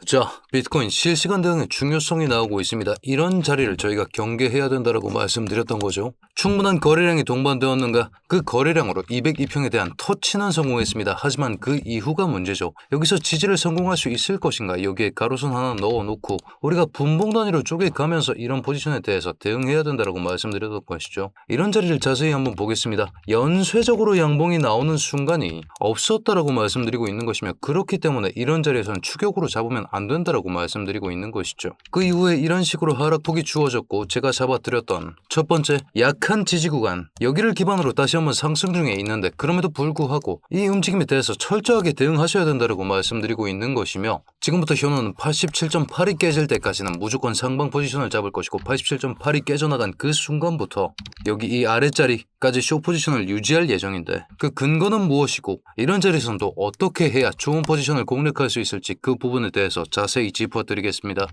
자, 비트코인 실시간 대응의 중요성이 나오고 있습니다. 이런 자리를 저희가 경계해야 된다고 말씀드렸던 거죠. 충분한 거래량이 동반되었는가? 그 거래량으로 202평에 대한 터치는 성공했습니다. 하지만 그 이후가 문제죠. 여기서 지지를 성공할 수 있을 것인가? 여기에 가로선 하나 넣어놓고 우리가 분봉 단위로 쪼개가면서 이런 포지션에 대해서 대응해야 된다고 말씀드렸던 것이죠. 이런 자리를 자세히 한번 보겠습니다. 연쇄적으로 양봉이 나오는 순간이 없었다라고 말씀드리고 있는 것이며, 그렇기 때문에 이런 자리에서는 추격으로 잡으면 안 된다라고 말씀드리고 있는 것이죠. 그 이후에 이런 식으로 하락폭이 주어졌고, 제가 잡아드렸던 첫 번째 약한 지지 구간, 여기를 기반으로 다시 한번 상승 중에 있는데, 그럼에도 불구하고 이 움직임에 대해서 철저하게 대응하셔야 된다고 말씀드리고 있는 것이며, 지금부터 현우는 87.8이 깨질 때까지는 무조건 상방 포지션을 잡을 것이고, 87.8이 깨져나간 그 순간부터 여기 이 아랫자리까지 쇼 포지션을 유지할 예정인데, 그 근거는 무엇이고 이런 자리에서는 또 어떻게 해야 좋은 포지션을 공략할 수 있을지, 그 부분에 대해서 자세히 짚어드리겠습니다.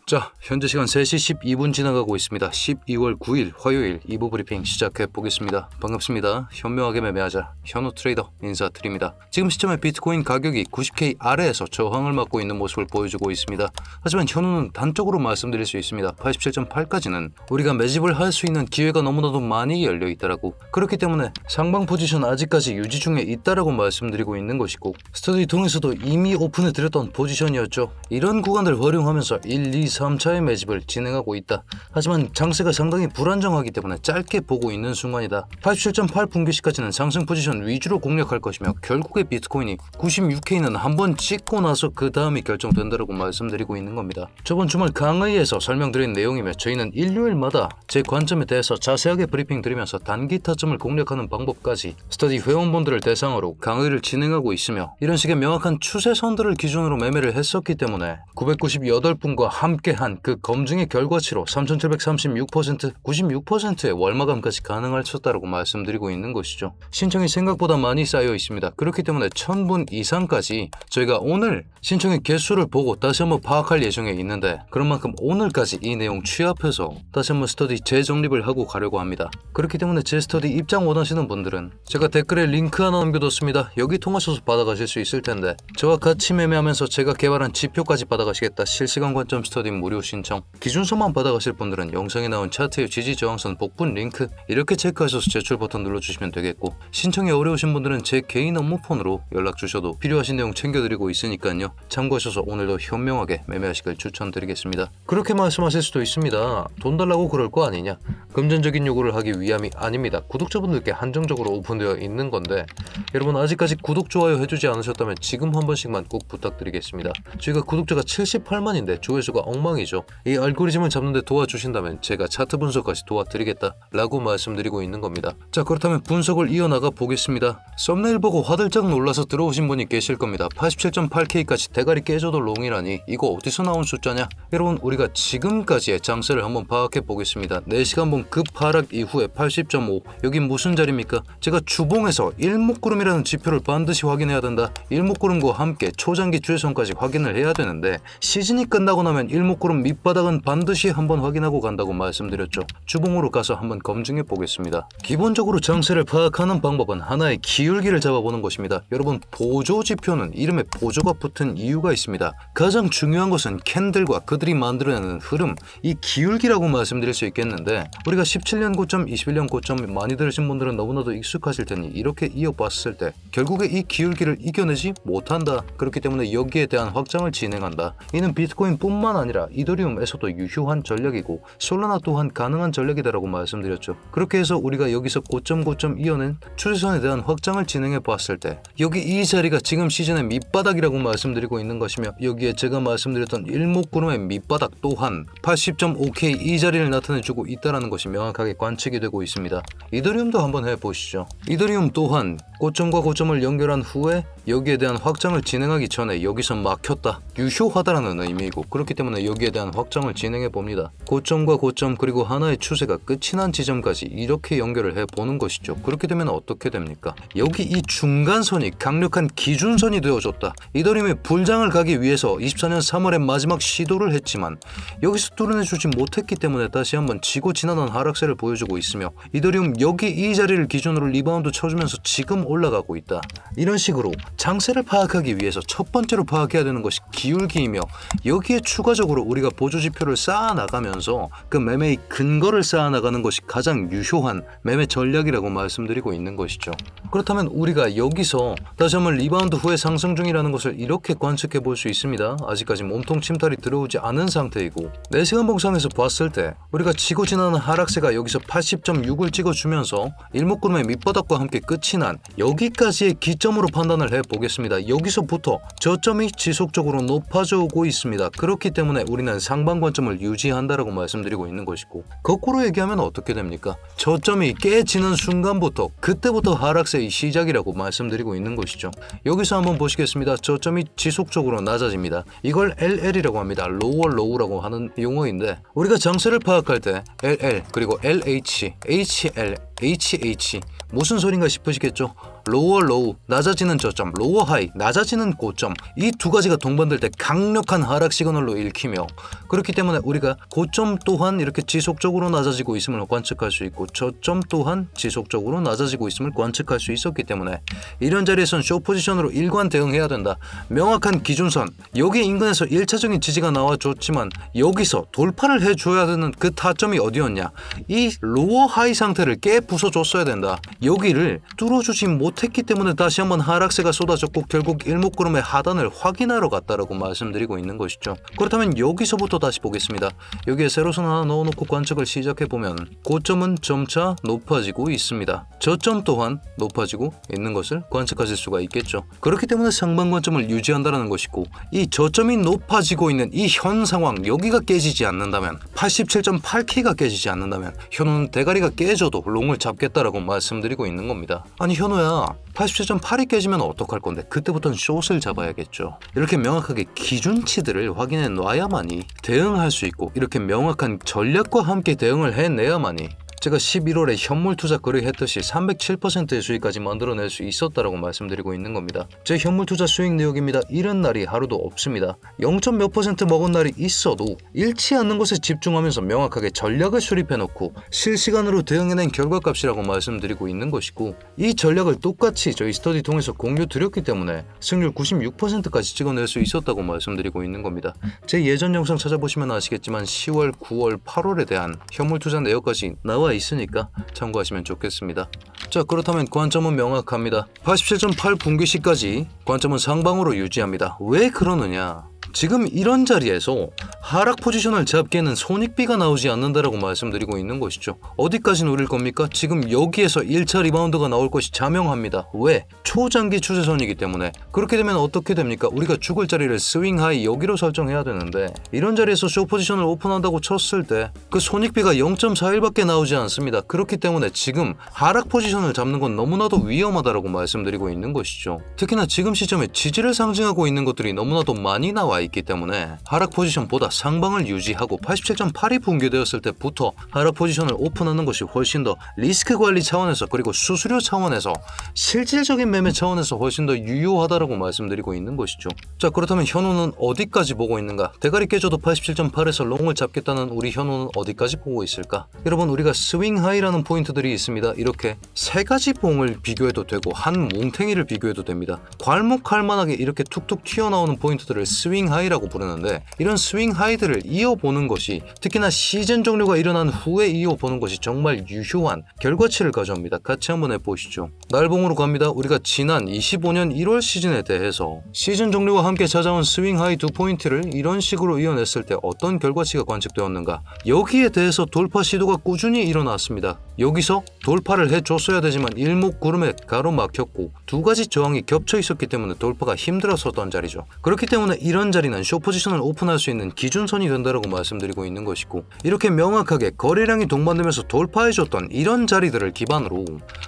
자, 현재 시간 3시 12분 지나가고 있습니다. 12월 9일 화요일 2부 브리핑 시작해 보겠습니다. 반갑습니다. 현명하게 매매하자 현우 트레이더 인사드립니다. 지금 시점에 비트코인 가격이 90K 아래에서 저항을 맞고 있는 모습을 보여주고 있습니다. 하지만 현우는 단적으로 말씀드릴 수 있습니다. 87.8까지는 우리가 매집을 할 수 있는 기회가 너무나도 많이 열려 있다라고, 그렇기 때문에 상방 포지션 아직까지 유지 중에 있다라고 말씀드리고 있는 것이고, 스터디 통해서도 이미 오픈해 드렸던 포지션이었죠. 이런 구간을 활용하면서 1, 2, 3차의 매집을 진행하고 있다. 하지만 장세가 상당히 불안정하기 때문에 짧게 보고 있는 순간이다. 87.8 분기시까지는 상승 포지션 위주로 공략할 것이며, 결국에 비트코인이 96K는 한번 찍고 나서 그 다음이 결정된다고 말씀드리고 있는 겁니다. 저번 주말 강의에서 설명드린 내용이며, 저희는 일요일마다 제 관점에 대해서 자세하게 브리핑 드리면서 단기 타점을 공략하는 방법까지 스터디 회원분들을 대상으로 강의를 진행하고 있으며, 이런 식의 명확한 추세선들을 기준으로 매매를 했었기 때문에 998분과 함께한 그 검증의 결과치로 3736%, 96%의 월마감까지 가능하셨다고 말씀드리고 있는 것이죠. 신청이 생각보다 많이 쌓여 있습니다. 그렇기 때문에 1000분 이상까지 저희가 오늘 신청의 개수를 보고 다시 한번 파악할 예정에 있는데, 그런 만큼 오늘까지 이 내용 취합해서 다시 한번 스터디 재정립을 하고 가려고 합니다. 그렇기 때문에 제 스터디 입장 원하시는 분들은 제가 댓글에 링크 하나 남겨뒀습니다. 여기 통하셔서 받아가실 수 있을 텐데, 저와 같이 매매하면서 제가 개발한 지표까지 받아가시겠다, 실시간 관점 스터디 무료 신청, 기준서만 받아가실 분들은 영상에 나온 차트의 지지 저항선 복분 링크 이렇게 체크하셔서 제출 버튼 눌러주시면 되겠고, 신청이 어려우신 분들은 제 개인 업무폰으로 연락 주셔도 필요하신 내용 챙겨드리고 있으니까요. 참고하셔서 오늘도 현명하게 매매하시길 추천드리겠습니다. 그렇게 말씀하실 수도 있습니다. 돈 달라고 그럴 거 아니냐? 금전적인 요구를 하기 위함이 아닙니다. 구독자분들께 한정적으로 오픈되어 있는 건데, 여러분 아직까지 구독, 좋아요 해주지 않으셨다면 지금 한 번씩만 꼭 부탁드리겠습니다. 저희가 구독자가 78만인데 조회수가 엉망이죠. 이 알고리즘을 잡는데 도와주신다면 제가 차트 분석까지 도와드리겠다 라고 말씀드리고 있는 겁니다. 자, 그렇다면 분석을 이어나가 보겠습니다. 썸네일 보고 화들짝 놀라서 들어오신 분이 계실 겁니다. 87.8K까지 대가리 깨져도 롱이라니 이거 어디서 나온 숫자냐? 여러분, 우리가 지금까지의 장세를 한번 파악해 보겠습니다. 4시간봉 급하락 이후에 80.5, 여긴 무슨 자리입니까? 제가 주봉에서 일목구름이라는 지표를 반드시 확인해야 된다. 일목구름과 함께 초장기 추세선까지 확인을 해야 되는데, 시즌이 끝나고 나면 일목구름 밑바닥은 반드시 한번 확인하고 간다고 말씀드렸죠. 주봉으로 가서 한번 검증해 보겠습니다. 기본적으로 장세를 파악하는 방법은 하나의 기울기를 잡아보는 것입니다. 여러분, 보조 지표는 이름에 보조가 붙은 이유가 있습니다. 가장 중요한 것은 캔들과 그들이 만들어내는 흐름, 이 기울기라고 말씀드릴 수 있겠는데, 우리가 17년 고점, 21년 고점 많이 들으신 분들은 너무나도 익숙하실 테니 이렇게 이어봤을 때 결국에 이 기울기를 이겨내지 못한다. 그렇기 때문에 여기에 대한 확장을 진행한다. 이는 비트코인 뿐만 아니라 이더리움에서도 유효한 전략이고, 솔라나 또한 가능한 전략이다라고 말씀드렸죠. 그렇게 해서 우리가 여기서 고점 이어낸 추세선에 대한 확장을 진행해 봤을 때, 여기 이 자리가 지금 시즌의 밑바닥이라고 말씀드리고 있는 것이며, 여기에 제가 말씀드렸던 일목구름의 밑바닥 또한 80.5K 이 자리를 나타내주고 있다는 것이 명확하게 관측이 되고 있습니다. 이더리움도 한번 해보시죠. 이더리움 또한 고점과 고점을 연결한 후에 여기에 대한 확장을 진행하기 전에 여기서 막혔다, 유효하다라는 의미이고, 그렇기 때문에 여기에 대한 확장을 진행해 봅니다. 고점과 고점 그리고 하나의 추세가 끝이 난 지점까지 이렇게 연결을 해보는 것이죠. 그렇게 되면 어떻게 됩니까? 여기 이 중간선이 강력한 기준선이 되어줬다. 이더리움이 불장을 가기 위해서 24년 3월에 마지막 시도를 했지만 여기서 뚫어내주지 못했기 때문에 다시 한번 지고 지나던 하락세를 보여주고 있으며, 이더리움 여기 이 자리를 기준으로 리바운드 쳐주면서 지금 올라가고 있다. 이런 식으로 장세를 파악하기 위해서 첫 번째로 파악해야 되는 것이 기울기이며, 여기에 추가적으로 우리가 보조지표를 쌓아나가면서 그 매매의 근거를 쌓아나가는 것이 가장 유효한 매매 전략이라고 말씀드리고 있는 것이죠. 그렇다면 우리가 여기서 다시 한번 리바운드 후에 상승 중이라는 것을 이렇게 관측해 볼 수 있습니다. 아직까지 몸통 침탈이 들어오지 않은 상태이고, 4시간 봉상에서 봤을 때 우리가 지고 지나는 하락세가 여기서 80.6을 찍어주면서 일목구름의 밑바닥과 함께 끝이 난 여기까지의 기점으로 판단을 해보겠습니다. 여기서부터 저점이 지속적으로 높아져 오고 있습니다. 그렇기 때문에 우리는 상방 관점을 유지한다라고 말씀드리고 있는 것이고, 거꾸로 얘기하면 어떻게 됩니까? 저점이 깨지는 순간부터 그때부터 하락세의 시작이라고 말씀드리고 있는 것이죠. 여기서 한번 보시겠습니다. 저점이 지속적으로 낮아집니다. 이걸 LL이라고 합니다. 로워 로우라고 하는 용어인데, 우리가 장세를 파악할 때 LL 그리고 LH, HL, HH 무슨 소린가 싶으시겠죠? 로워 로우, 낮아지는 저점, 로워 하이, 낮아지는 고점, 이 두 가지가 동반될 때 강력한 하락 시그널로 읽히며, 그렇기 때문에 우리가 고점 또한 이렇게 지속적으로 낮아지고 있음을 관측할 수 있고, 저점 또한 지속적으로 낮아지고 있음을 관측할 수 있었기 때문에 이런 자리에선 숏 포지션으로 일관 대응해야 된다. 명확한 기준선, 여기 인근에서 1차적인 지지가 나와줬지만 여기서 돌파를 해줘야 되는 그 타점이 어디였냐? 이 로워 하이 상태를 깨 부숴줬어야 된다. 여기를 뚫어주지 못했기 때문에 다시 한번 하락세가 쏟아졌고 결국 일목구름의 하단을 확인하러 갔다라고 말씀드리고 있는 것이죠. 그렇다면 여기서부터 다시 보겠습니다. 여기에 세로선 하나 넣어놓고 관측을 시작해보면 고점은 점차 높아지고 있습니다. 저점 또한 높아지고 있는 것을 관측하실 수가 있겠죠. 그렇기 때문에 상방 관점을 유지한다는 것이고, 이 저점이 높아지고 있는 이 현 상황, 여기가 깨지지 않는다면, 87.8K가 깨지지 않는다면 현우는 대가리가 깨져도 롱을 잡겠다라고 말씀드리고 있는 겁니다. 아니 현우야, 87.8이 깨지면 어떡할 건데? 그때부터는 숏을 잡아야겠죠. 이렇게 명확하게 기준치들을 확인해 놔야만이 대응할 수 있고, 이렇게 명확한 전략과 함께 대응을 해내야만이 제가 11월에 현물 투자 거래했듯이 307%의 수익까지 만들어낼 수 있었다라고 말씀드리고 있는 겁니다. 제 현물 투자 수익 내역입니다. 잃은 날이 하루도 없습니다. 0. 몇 % 먹은 날이 있어도 잃지 않는 것에 집중하면서 명확하게 전략을 수립해놓고 실시간으로 대응해낸 결과값이라고 말씀드리고 있는 것이고, 이 전략을 똑같이 저희 스터디 통해서 공유 드렸기 때문에 승률 96%까지 찍어낼 수 있었다고 말씀드리고 있는 겁니다. 제 예전 영상 찾아보시면 아시겠지만 10월, 9월, 8월에 대한 현물 투자 내역까지 나와 있으니까 참고하시면 좋겠습니다. 자, 그렇다면 관점은 명확합니다. 87.8 분기시까지 관점은 상방으로 유지합니다. 왜 그러느냐? 지금 이런 자리에서 하락 포지션을 잡기에는 손익비가 나오지 않는다라고 말씀드리고 있는 것이죠. 어디까지 노릴 겁니까? 지금 여기에서 1차 리바운드가 나올 것이 자명합니다. 왜? 초장기 추세선이기 때문에. 그렇게 되면 어떻게 됩니까? 우리가 죽을 자리를 스윙 하이 여기로 설정해야 되는데, 이런 자리에서 숏 포지션을 오픈한다고 쳤을 때 그 손익비가 0.41밖에 나오지 않습니다. 그렇기 때문에 지금 하락 포지션을 잡는 건 너무나도 위험하다라고 말씀드리고 있는 것이죠. 특히나 지금 시점에 지지를 상징하고 있는 것들이 너무나도 많이 나와 있기 때문에 하락 포지션보다 상방을 유지하고 87.8이 붕괴되었을 때부터 하락 포지션을 오픈하는 것이 훨씬 더 리스크 관리 차원에서, 그리고 수수료 차원에서, 실질적인 매매 차원에서 훨씬 더 유효하다라고 말씀드리고 있는 것이죠. 자, 그렇다면 현우는 어디까지 보고 있는가? 대가리 깨져도 87.8에서 롱을 잡겠다는 우리 현우는 어디까지 보고 있을까? 여러분, 우리가 스윙 하이라는 포인트들이 있습니다. 이렇게 세 가지 봉을 비교해도 되고 한 뭉탱이를 비교해도 됩니다. 괄목할 만하게 이렇게 툭툭 튀어나오는 포인트들을 스윙 하이라고 부르는데, 이런 스윙 하이들을 이어보는 것이, 특히나 시즌 종료가 일어난 후에 이어보는 것이 정말 유효한 결과치를 가져옵니다. 같이 한번 해보시죠. 날봉으로 갑니다. 우리가 지난 25년 1월 시즌에 대해서 시즌 종료와 함께 찾아온 스윙 하이 두 포인트를 이런 식으로 이어냈을 때 어떤 결과치가 관측되었는가? 여기에 대해서 돌파 시도가 꾸준히 일어났습니다. 여기서 돌파를 해줬어야 되지만 일목구름에 가로막혔고 두 가지 저항이 겹쳐 있었기 때문에 돌파가 힘들었었던 자리죠. 그렇기 때문에 이런 자리는 숏 포지션을 오픈할 수 있는 기준선이 된다라고 말씀드리고 있는 것이고, 이렇게 명확하게 거래량이 동반되면서 돌파해줬던 이런 자리들을 기반으로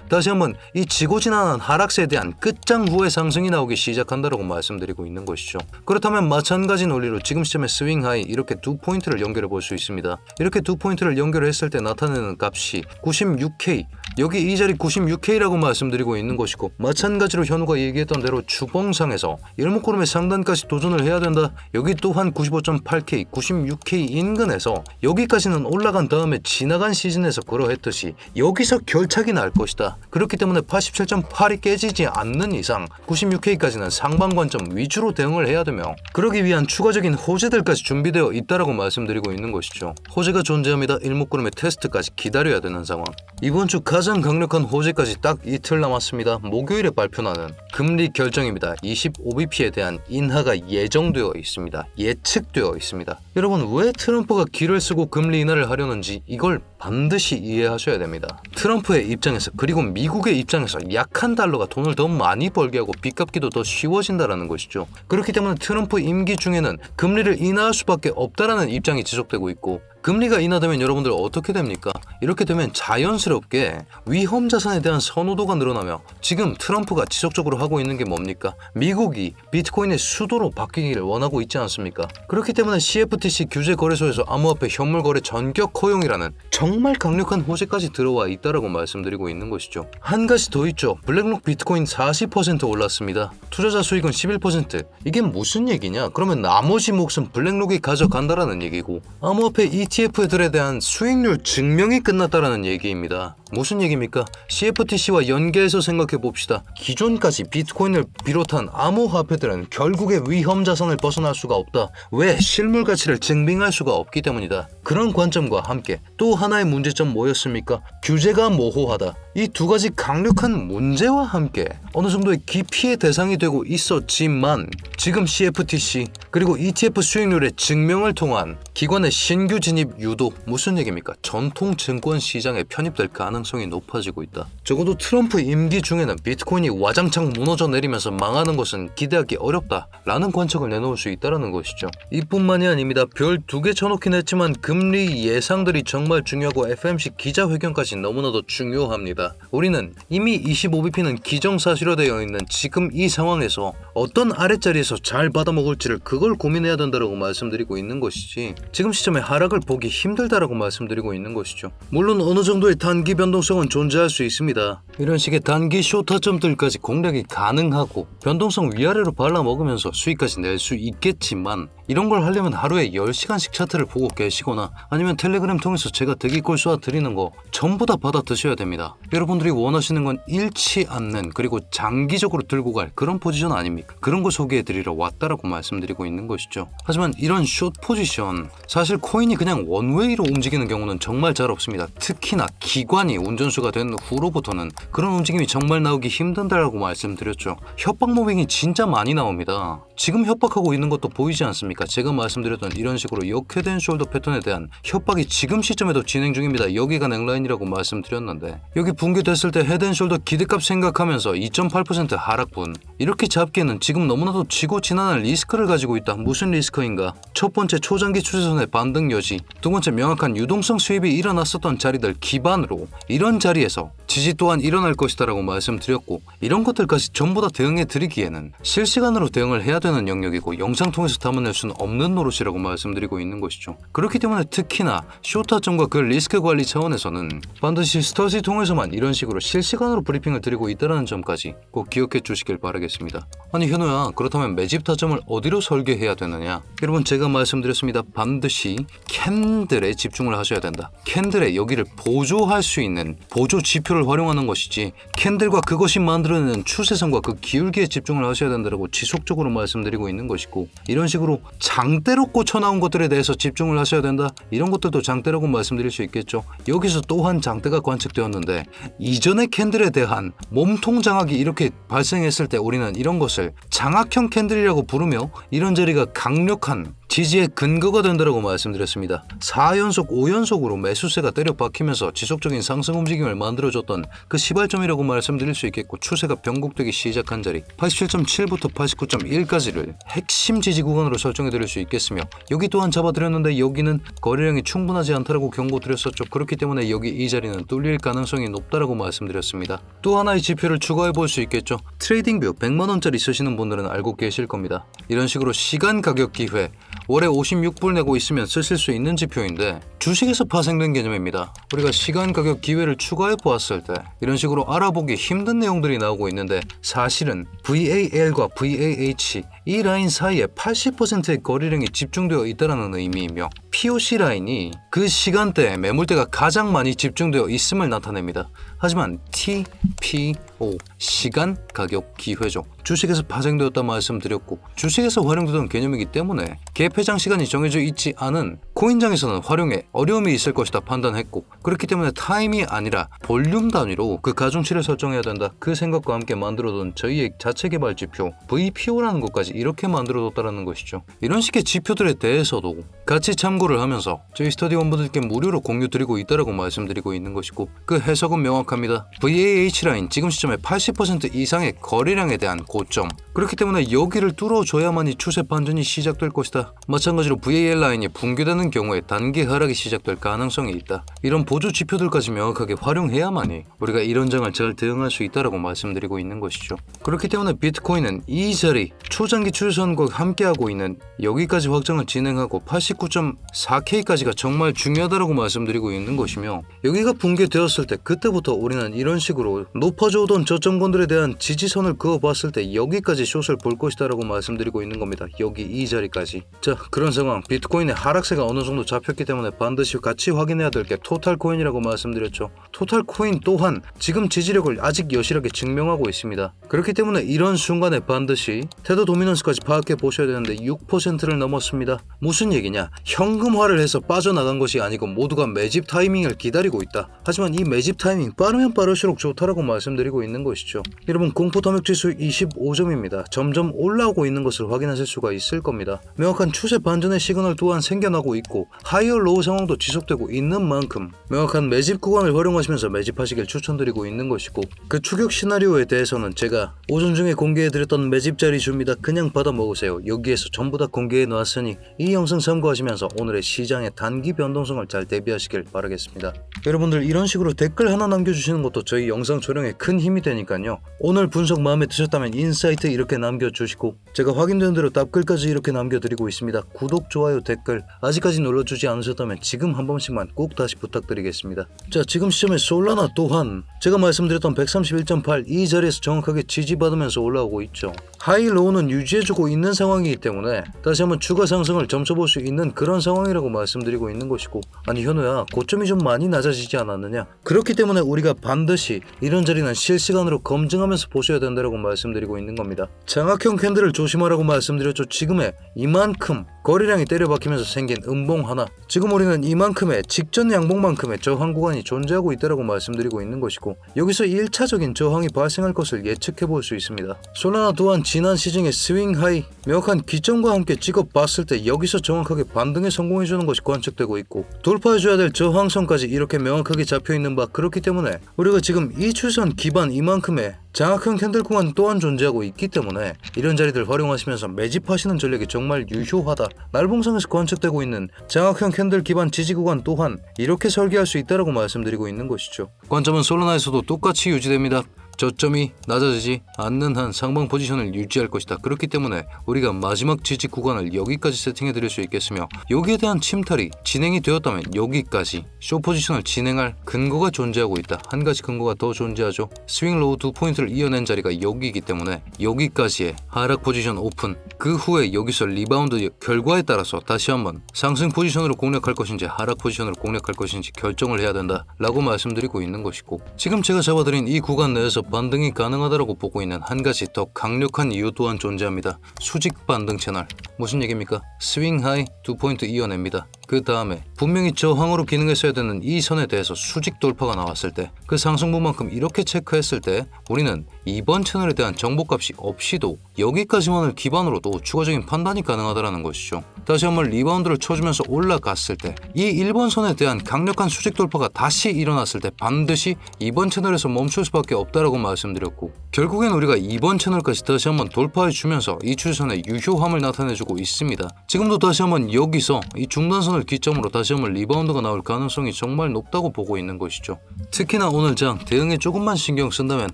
다시 한번 이 지고 지난한 하락세에 대한 끝장 후의 상승이 나오기 시작한다라고 말씀드리고 있는 것이죠. 그렇다면 마찬가지 논리로 지금 시점의 스윙 하이 이렇게 두 포인트를 연결해 볼 수 있습니다. 이렇게 두 포인트를 연결했을 때 나타내는 값이 96K, 여기 이 자리 96K라고 말씀드리고 있는 것이고, 마찬가지로 현우가 얘기했던 대로 주봉상에서 일목구름의 상단까지 도전을 해야 된다. 여기 또한 95.8K, 96K 인근에서 여기까지는 올라간 다음에 지나간 시즌에서 그러했듯이 여기서 결착이 날 것이다. 그렇기 때문에 87.8이 깨지지 않는 이상 96K까지는 상방 관점 위주로 대응을 해야 되며, 그러기 위한 추가적인 호재들까지 준비되어 있다라고 말씀드리고 있는 것이죠. 호재가 존재합니다. 일목구름의 테스트까지 기다려야 되는 상황. 이번 주 가장 강력한 호재까지 딱 이틀 남았습니다. 목요일에 발표나는 금리 결정입니다. 25bp에 대한 인하가 예정되어 있습니다. 예측되어 있습니다. 여러분, 왜 트럼프가 기를 쓰고 금리 인하를 하려는지 이걸 반드시 이해하셔야 됩니다. 트럼프의 입장에서, 그리고 미국의 입장에서 약한 달러가 돈을 더 많이 벌게 하고 빚 갚기도 더 쉬워진다라는 것이죠. 그렇기 때문에 트럼프 임기 중에는 금리를 인하할 수밖에 없다라는 입장이 지속되고 있고, 금리가 인하되면 여러분들 어떻게 됩니까? 이렇게 되면 자연스럽게 위험 자산에 대한 선호도가 늘어나며, 지금 트럼프가 지속적으로 하고 있는 게 뭡니까? 미국이 비트코인의 수도로 바뀌기를 원하고 있지 않습니까? 그렇기 때문에 CFTC 규제 거래소에서 암호화폐 현물 거래 전격 허용이라는 정말 강력한 호재까지 들어와 있다라고 말씀드리고 있는 것이죠. 한 가지 더 있죠. 블랙록 비트코인 40% 올랐습니다. 투자자 수익은 11%. 이게 무슨 얘기냐? 그러면 나머지 몫은 블랙록이 가져간다라는 얘기고, 암호화폐 ETF들에 대한 수익률 증명이 끝났다라는 얘기입니다. 무슨 얘기입니까? CFTC와 연계해서 생각해 봅시다. 기존까지 비트코인을 비롯한 암호화폐들은 결국에 위험 자산을 벗어날 수가 없다. 왜? 실물 가치를 증빙할 수가 없기 때문이다. 그런 관점과 함께 또 하나의 문제점 뭐였습니까? 규제가 모호하다. 이 두 가지 강력한 문제와 함께 어느 정도의 기피의 대상이 되고 있었지만, 지금 CFTC 그리고 ETF 수익률의 증명을 통한 기관의 신규 진입 유도, 무슨 얘기입니까? 전통 증권 시장에 편입될 가능성이 높아지고 있다. 적어도 트럼프 임기 중에는 비트코인이 와장창 무너져 내리면서 망하는 것은 기대하기 어렵다라는 관측을 내놓을 수 있다는 것이죠. 이뿐만이 아닙니다. 별 2개 쳐놓긴 했지만 금리 예상들이 정말 중요하고 FMC 기자회견까지 너무나도 중요합니다. 우리는 이미 25bp는 기정사실화되어 있는 지금 이 상황에서 어떤 아랫자리에서 잘 받아먹을지를 그걸 고민해야 된다고 말씀드리고 있는 것이지, 지금 시점에 하락을 보기 힘들다라고 말씀드리고 있는 것이죠. 물론 어느 정도의 단기 변동성은 존재할 수 있습니다. 이런 식의 단기 쇼타점들까지 공략이 가능하고 변동성 위아래로 발라먹으면서 수익까지 낼 수 있겠지만, 이런 걸 하려면 하루에 10시간씩 차트를 보고 계시거나 아니면 텔레그램 통해서 제가 대기콜 쏘아드리는 거 전부 다 받아 드셔야 됩니다. 여러분들이 원하시는 건 잃지 않는, 그리고 장기적으로 들고 갈 그런 포지션 아닙니까? 그런 거 소개해드리러 왔다라고 말씀드리고 있는 것이죠. 하지만 이런 숏 포지션, 사실 코인이 그냥 원웨이로 움직이는 경우는 정말 잘 없습니다. 특히나 기관이 운전수가 된 후로부터는 그런 움직임이 정말 나오기 힘든다라고 말씀드렸죠. 협박 모빙이 진짜 많이 나옵니다. 지금 협박하고 있는 것도 보이지 않습니까? 제가 말씀드렸던 이런 식으로 역회된 숄더 패턴에 대한 협박이 지금 시점에도 진행 중입니다. 여기가 넥라인이라고 말씀드렸는데, 여기 붕괴됐을 때 헤드앤숄더 기대값 생각하면서 2.8% 하락분, 이렇게 잡기에는 지금 너무나도 지고 지난한 리스크를 가지고 있다. 무슨 리스크인가? 첫 번째, 초장기 추세선의 반등 여지, 두 번째, 명확한 유동성 수입이 일어났었던 자리들 기반으로 이런 자리에서 지지 또한 일어날 것이다 라고 말씀드렸고, 이런 것들까지 전부 다 대응해 드리기에는 실시간으로 대응을 해야 되는 영역이고 영상 통해서 담아낼 수는 없는 노릇이라고 말씀드리고 있는 것이죠. 그렇기 때문에 특히나 쇼타점과 그 리스크 관리 차원에서는 반드시 스터디 통해서만 이런 식으로 실시간으로 브리핑을 드리고 있다는 점까지 꼭 기억해 주시길 바라겠습니다. 아니 현우야, 그렇다면 매집 타점을 어디로 설계해야 되느냐? 여러분, 제가 말씀드렸습니다. 반드시 캔들에 집중을 하셔야 된다. 캔들의 여기를 보조할 수 있는 보조 지표를 활용하는 것이지, 캔들과 그것이 만들어내는 추세선과 그 기울기에 집중을 하셔야 된다고 지속적으로 말씀드리고 있는 것이고, 이런 식으로 장대로 꽂혀 나온 것들에 대해서 집중을 하셔야 된다. 이런 것들도 장대라고 말씀드릴 수 있겠죠. 여기서 또한 장대가 관측되었는데, 이전의 캔들에 대한 몸통 장악이 이렇게 발생했을 때 우리는 이런 것을 장악형 캔들이라고 부르며, 이런 자리가 강력한 지지의 근거가 된다고 말씀드렸습니다. 4연속, 5연속으로 매수세가 때려 박히면서 지속적인 상승 움직임을 만들어줬던 그 시발점이라고 말씀드릴 수 있겠고, 추세가 변곡되기 시작한 자리 87.7부터 89.1까지를 핵심 지지 구간으로 설정해드릴 수 있겠으며, 여기 또한 잡아드렸는데 여기는 거래량이 충분하지 않다라고 경고드렸었죠. 그렇기 때문에 여기 이 자리는 뚫릴 가능성이 높다라고 말씀드렸습니다. 또 하나의 지표를 추가해 볼 수 있겠죠. 트레이딩뷰 100만원짜리 쓰시는 분들은 알고 계실 겁니다. 이런 식으로 시간 가격 기회, 월에 56불 내고 있으면 쓰실 수 있는 지표인데 주식에서 파생된 개념입니다. 우리가 시간 가격 기회를 추가해 보았을 때 이런 식으로 알아보기 힘든 내용들이 나오고 있는데, 사실은 VAL과 VAH 이 라인 사이에 80%의 거래량이 집중되어 있다는 의미이며, POC 라인이 그 시간대에 매물대가 가장 많이 집중되어 있음을 나타냅니다. 하지만 TPO 시간 가격 기회죠. 주식에서 파생되었다 말씀드렸고, 주식에서 활용되던 개념이기 때문에 개폐장 시간이 정해져 있지 않은 코인장에서는 활용에 어려움이 있을 것이다 판단했고, 그렇기 때문에 타임이 아니라 볼륨 단위로 그 가중치를 설정해야 된다, 그 생각과 함께 만들어둔 저희의 자체 개발 지표 VPO라는 것까지 이렇게 만들어뒀다는 것이죠. 이런 식의 지표들에 대해서도 같이 참고를 하면서 저희 스터디원분들께 무료로 공유 드리고 있다라고 말씀드리고 있는 것이고, 그 해석은 명확합니다. VAH 라인 지금 시점에 80% 이상의 거래량에 대한 고점, 그렇기 때문에 여기를 뚫어줘야만이 추세 반전이 시작될 것이다. 마찬가지로 VAL 라인이 붕괴되는 경우에 단기 하락이 시작될 가능성이 있다. 이런 보조 지표들까지 명확하게 활용해야만이 우리가 이런 장을 잘 대응할 수 있다라고 말씀드리고 있는 것이죠. 그렇기 때문에 비트코인은 이 자리 초장기 추세선과 함께하고 있는 여기까지 확장을 진행하고 89.4K까지가 정말 중요하다고 말씀드리고 있는 것이며, 여기가 붕괴되었을 때 그때부터 우리는 이런 식으로 높아져 오던 저점권들에 대한 지지선을 그어봤을 때 여기까지 숏을 볼 것이다라고 말씀드리고 있는 겁니다. 여기 이 자리까지. 자, 그런 상황, 비트코인의 하락세가 어느 정도 잡혔기 때문에 반드시 같이 확인해야 될 게 토탈코인이라고 말씀드렸죠. 토탈코인 또한 지금 지지력을 아직 여실하게 증명하고 있습니다. 그렇기 때문에 이런 순간에 반드시 테더 도미넌스까지 파악해 보셔야 되는데 6%를 넘었습니다. 무슨 얘기냐? 현금화를 해서 빠져나간 것이 아니고 모두가 매집 타이밍을 기다리고 있다. 하지만 이 매집 타이밍 빠르면 빠를수록 좋다라고 말씀드리고 있는 것이죠. 여러분, 공포탐욕지수 25점입니다. 점점 올라오고 있는 것을 확인하실 수가 있을 겁니다. 명확한 추세 반전의 시그널 또한 생겨나고 있고, 하이어 로우 상황도 지속되고 있는 만큼 명확한 매집 구간을 활용하시면서 매집하시길 추천드리고 있는 것이고, 그 추격 시나리오에 대해서는 제가 오전 중에 공개해드렸던 매집 자리 줍니다. 그냥 받아 먹으세요. 여기에서 전부 다 공개해 놨으니 이 영상 참고하시면서 오늘의 시장의 단기 변동성을 잘 대비하시길 바라겠습니다. 여러분들 이런 식으로 댓글 하나 남겨주시는 것도 저희 영상 촬영에 큰 힘이 되니까요. 오늘 분석 마음에 드셨다면 인사이트 이렇게 남겨주시고, 제가 확인된 대로 답글까지 이렇게 남겨드리고 있습니다. 구독, 좋아요, 댓글 아직까지 눌러주지 않으셨다면 지금 한 번씩만 꼭 다시 부탁드리겠습니다. 자, 지금 시점에 솔라나 또한 제가 말씀드렸던 131.8 이 자리에서 정확하게 지지받으면서 올라오고 있죠. 하이로우는 유지해주고 있는 상황이기 때문에 다시 한번 추가 상승을 점쳐볼 수 있는 그런 상황이라고 말씀드리고 있는 것이고, 아니 현우야, 고점이 좀 많이 낮아지지 않았느냐? 그렇기 때문에 우리가 반드시 이런 자리는 실시간으로 검증하면서 보셔야 된다고 말씀드리고 있는 겁니다. 장악형 캔들을 조심하라고 말씀드렸죠. 지금의 이만큼 거래량이 때려박히면서 생긴 음봉 하나, 지금 우리는 이만큼의 직전 양봉만큼의 저항 구간이 존재하고 있다고 말씀드리고 있는 것이고, 여기서 1차적인 저항이 발생할 것을 예측해 볼 수 있습니다. 솔라나 또한 지난 시즌의 스윙 하이 명확한 기점과 함께 찍어봤을 때 여기서 정확하게 반등에 성공해주는 것이 관측되고 있고, 돌파해줘야 될 저항선까지 이렇게 명확하게 잡혀있는 바, 그렇기 때문에 우리가 지금 이 추세선 기반 이만큼의 장악형 캔들 구간 또한 존재하고 있기 때문에 이런 자리들 활용하시면서 매집하시는 전략이 정말 유효하다. 날봉상에서 관측되고 있는 장악형 캔들 기반 지지 구간 또한 이렇게 설계할 수 있다고 말씀드리고 있는 것이죠. 관점은 솔라나에서도 똑같이 유지됩니다. 저점이 낮아지지 않는 한 상방 포지션을 유지할 것이다. 그렇기 때문에 우리가 마지막 지지 구간을 여기까지 세팅해 드릴 수 있겠으며, 여기에 대한 침탈이 진행이 되었다면 여기까지 숏 포지션을 진행할 근거가 존재하고 있다. 한 가지 근거가 더 존재하죠. 스윙 로우 2포인트를 이어낸 자리가 여기이기 때문에 여기까지의 하락 포지션 오픈, 그 후에 여기서 리바운드 결과에 따라서 다시 한번 상승 포지션으로 공략할 것인지 하락 포지션으로 공략할 것인지 결정을 해야 된다 라고 말씀드리고 있는 것이고, 지금 제가 잡아드린 이 구간 내에서 반등이 가능하다고 보고 있는 한 가지 더 강력한 이유 또한 존재합니다. 수직 반등 채널. 무슨 얘기입니까? 스윙 하이 2포인트 이어냅니다. 그 다음에 분명히 저항으로 기능했어야 되는 이 선에 대해서 수직 돌파가 나왔을 때 그 상승분만큼 이렇게 체크했을 때 우리는 이번 채널에 대한 정보값이 없이도 여기까지만을 기반으로도 추가적인 판단이 가능하다는 것이죠. 다시 한번 리바운드를 쳐주면서 올라갔을 때 이 1번 선에 대한 강력한 수직 돌파가 다시 일어났을 때 반드시 이번 채널에서 멈출 수밖에 없다라고 말씀드렸고, 결국엔 우리가 이번 채널까지 다시 한번 돌파해주면서 이 추세선의 유효함을 나타내주고 있습니다. 지금도 다시 한번 여기서 이 중단선을 기점으로 다시 한번 리바운드가 나올 가능성이 정말 높다고 보고 있는 것이죠. 특히나 오늘 장 대응에 조금만 신경 쓴다면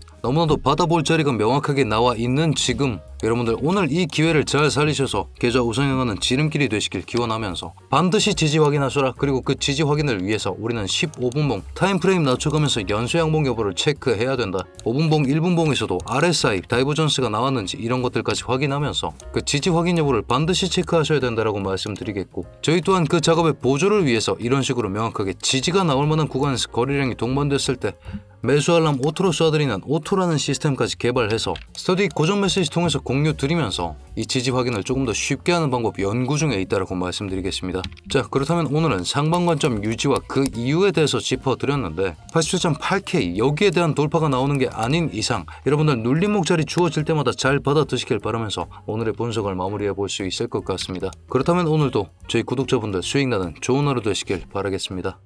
너무나도 받아볼 자리가 명확하게 나와 있는 지금, 여러분들 오늘 이 기회를 잘 살리셔서 계좌 우상향하는 지름길이 되시길 기원하면서 반드시 지지 확인하셔라. 그리고 그 지지 확인을 위해서 우리는 15분봉 타임프레임 낮춰가면서 연쇄양봉 여부를 체크해야 된다. 5분봉 1분봉에서도 RSI 다이버전스가 나왔는지 이런 것들까지 확인하면서 그 지지 확인 여부를 반드시 체크하셔야 된다라고 말씀드리겠고, 저희 또한 그 작업의 보조를 위해서 이런 식으로 명확하게 지지가 나올 만한 구간에서 거래량이 동반됐을 때 매수 알람 오토로 쏴드리는 오토라는 시스템까지 개발해서 스터디 고정 메시지 통해서 공유 드리면서 이 지지 확인을 조금 더 쉽게 하는 방법 연구 중에 있다라고 말씀드리겠습니다. 자, 그렇다면 오늘은 상방 관점 유지와 그 이유에 대해서 짚어드렸는데 87.8K 여기에 대한 돌파가 나오는 게 아닌 이상 여러분들 눌림목 자리 주어질 때마다 잘 받아 드시길 바라면서 오늘의 분석을 마무리해 볼 수 있을 것 같습니다. 그렇다면 오늘도 저희 구독자분들 수익 나는 좋은 하루 되시길 바라겠습니다.